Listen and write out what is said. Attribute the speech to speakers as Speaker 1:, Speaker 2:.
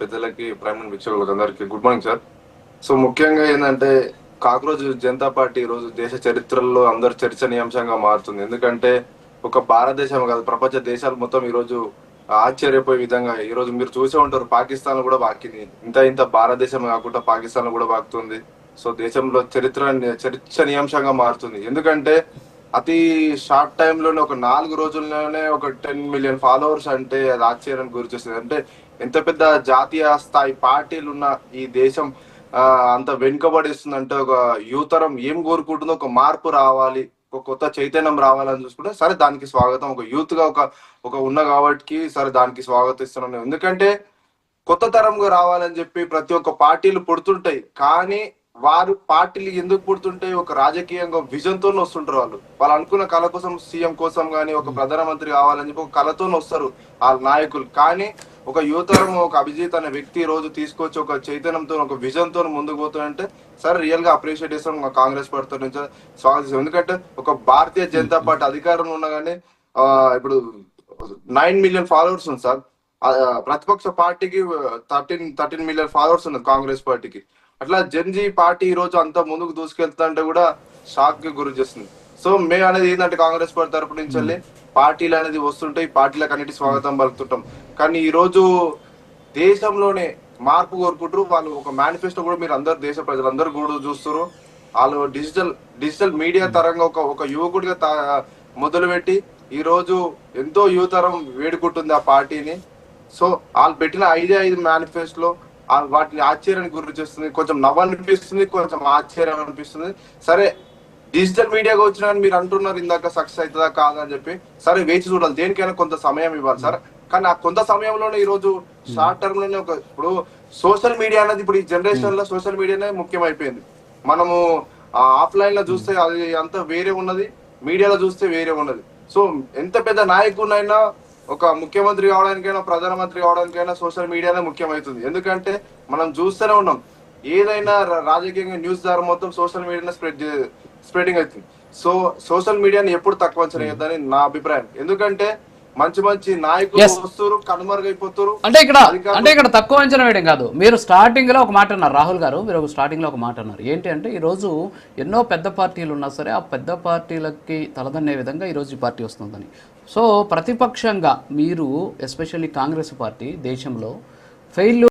Speaker 1: పెద్దలకి ప్రైమ్ వీక్షకులకు అందరికి గుడ్ మార్నింగ్ సార్. సో ముఖ్యంగా ఏంటంటే కాక్రోజ్ జనతా పార్టీ ఈ రోజు దేశ చరిత్రలో అందరు చర్చనీయాంశంగా మారుతుంది. ఎందుకంటే ఒక భారతదేశం కాదు, ప్రపంచ దేశాలు మొత్తం ఈ రోజు ఆశ్చర్యపోయే విధంగా ఈ రోజు మీరు చూసే ఉంటారు, పాకిస్తాన్ కూడా బాకింది. ఇంత భారతదేశం కాకుండా పాకిస్తాన్ కూడా బాకుతుంది. సో దేశంలో చర్చనీయాంశంగా మారుతుంది. ఎందుకంటే అతి షార్ట్ టైమ్ లోనే ఒక 4 రోజుల్లోనే ఒక 10 మిలియన్ ఫాలోవర్స్ అంటే అది ఆశ్చర్యానికి గురి చేస్తుంది. అంటే ఎంత పెద్ద జాతీయ స్థాయి పార్టీలు ఉన్న ఈ దేశం అంత వెనుకబడిస్తుందంటే ఒక యువతరం ఏం కోరుకుంటుందో, ఒక మార్పు రావాలి, ఒక కొత్త చైతన్యం రావాలని చూసుకుంటే సరే దానికి స్వాగతం. ఒక యూత్ గా ఒక ఉన్న కాబట్టి సరే దానికి స్వాగతిస్తున్నాను. ఎందుకంటే కొత్త తరంగా రావాలని చెప్పి ప్రతి ఒక్క పార్టీలు పుడుతుంటాయి. కానీ వారు పార్టీలు ఎందుకు పుడుతుంటాయి? ఒక రాజకీయంగా విజన్ తో వస్తుంటారు. వాళ్ళు అనుకున్న కళ కోసం, సీఎం కోసం గానీ, ఒక ప్రధానమంత్రి కావాలని చెప్పి ఒక కళతో వస్తారు ఆ నాయకులు. కానీ ఒక యువతరం, ఒక అభిజిత్ అనే వ్యక్తి రోజు తీసుకొచ్చి ఒక చైతన్యంతో, ఒక విజన్ తో ముందుకు పోతుందంటే సరే రియల్ గా అప్రిషియేట్ చేస్తాం కాంగ్రెస్ పార్టీ నుంచి స్వాగతిస్తాం. ఎందుకంటే ఒక భారతీయ జనతా పార్టీ అధికారంలో ఉన్నా కానీ ఇప్పుడు 9 మిలియన్ ఫాలోవర్స్ ఉంది సార్. ప్రతిపక్ష పార్టీకి 13 మిలియన్ ఫాలోవర్స్ ఉన్నారు కాంగ్రెస్ పార్టీకి. అట్లా జెన్జీ పార్టీ ఈ రోజు అంతా ముందుకు దూసుకెళ్తుంటే కూడా షాక్ కి గురి చేస్తుంది. సో మేము అనేది ఏంటంటే కాంగ్రెస్ పార్టీ తరపు నుంచి వెళ్ళి పార్టీలు అనేది వస్తుంటాయి, పార్టీలకు అన్నిటి స్వాగతం పలుకుతుంటాం. కానీ ఈ రోజు దేశంలోనే మార్పు కోరుకుంటారు వాళ్ళు. ఒక మేనిఫెస్టో కూడా మీరు అందరు దేశ ప్రజలందరూ కూడా చూస్తారు. వాళ్ళు డిజిటల్ మీడియా తరంగా ఒక యువకుడిగా మొదలుపెట్టి ఈ రోజు ఎంతో యువతరం వేడుకుంటుంది ఆ పార్టీని. సో వాళ్ళు పెట్టిన 5 మేనిఫెస్టోలో వాటిని ఆశ్చర్యానికి గురి చేస్తుంది. కొంచెం నవ్వు అనిపిస్తుంది, కొంచెం ఆశ్చర్యం అనిపిస్తుంది. సరే డిజిటల్ మీడియాగా వచ్చినా మీరు అంటున్నారు ఇందాక సక్సెస్ అవుతుందా కాదా అని చెప్పి, సరే వేచి చూడాలి. దేనికైనా కొంత సమయం ఇవ్వాలి సార్. కానీ ఆ కొంత సమయంలోనే ఈ రోజు షార్ట్ టర్మ్ లోనే ఇప్పుడు సోషల్ మీడియా అనేది ఇప్పుడు ఈ జనరేషన్ లో సోషల్ మీడియానే ముఖ్యమైపోయింది. మనము ఆఫ్లైన్ లో చూస్తే అది అంతా వేరే ఉన్నది, మీడియాలో చూస్తే వేరే ఉన్నది. సో ఎంత పెద్ద నాయకునైనా, ఒక ముఖ్యమంత్రి కావడానికైనా, ప్రధానమంత్రి కావడానికైనా సోషల్ మీడియానే ముఖ్యమవుతుంది. ఎందుకంటే మనం చూస్తూనే ఉన్నాం, ఏదైనా రాజకీయంగా న్యూస్ ద్వారా మొత్తం సోషల్ మీడియానే స్ప్రెడింగ్ అవుతుంది. సో సోషల్ మీడియాని ఎప్పుడు తక్కువ అంచనా వేయొద్దని నా అభిప్రాయం. ఎందుకంటే మంచి నాయకులు వస్తారు, కనుమరుగైపోతారు.
Speaker 2: అంటే ఇక్కడ తక్కువ అంచనా వేయడం కాదు. మీరు స్టార్టింగ్ లో ఒక మాట అన్నారు, రాహుల్ గారు, మీరు స్టార్టింగ్ లో ఒక మాట అన్నారు. ఏంటి అంటే ఈ రోజు ఎన్నో పెద్ద పార్టీలు ఉన్నా సరే ఆ పెద్ద పార్టీలకి తలదన్నే విధంగా ఈ రోజు ఈ పార్టీ వస్తుందని. సో ప్రతిపక్షంగా మీరు ఎస్పెషల్లీ కాంగ్రెస్ పార్టీ దేశంలో ఫెయిల్